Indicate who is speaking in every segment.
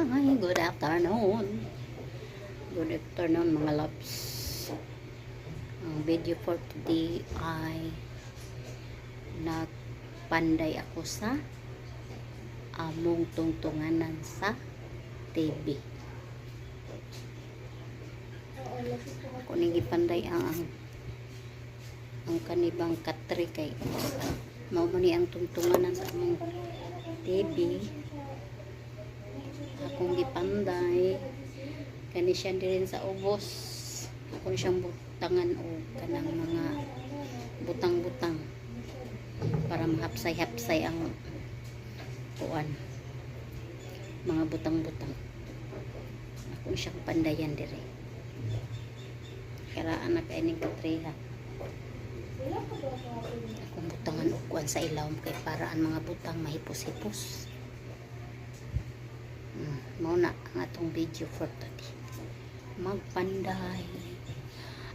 Speaker 1: Hi, good afternoon. Good afternoon mga loves. Ang video for today ay nagpanday ako sa among tungtunganan sa TV. Ako nang ipanday ang kanibang katri kay mao man ni ang tungtunganan sa among TV. Akong gipanday kani siya din sa ubos. Ako siyang butangan o kanang mga butang-butang para mahapsay-hapsay ang kuan, mga butang-butang. Ako siyang pandayan dire. Karaan na kay ning katriha. Akong butangan og kuan sa ilawom kay para ang mga butang mahipos-hipos. Mao na ang atong video for today. Magpanday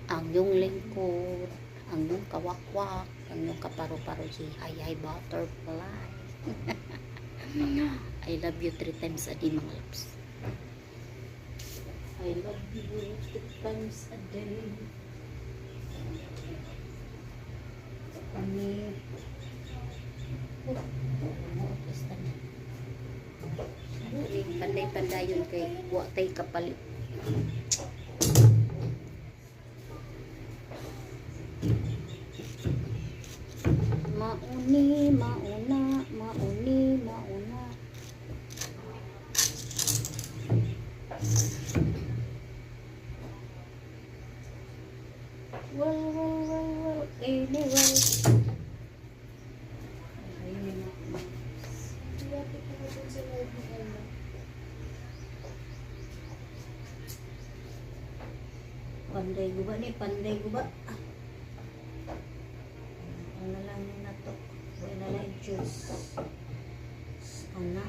Speaker 1: ang yung lingkod, ang yung kawakwak, ang yung kaparo-paro si hi butterfly. I love you 3 times a day mga loves. I love you 3 times a day. Kami panday-panday yun kay watay kapalit. Mauni, mauna, mauni, mauna. Well, anyway. Panday guba ni, panday guba. Ano lang na to. Wala na juice. Ano?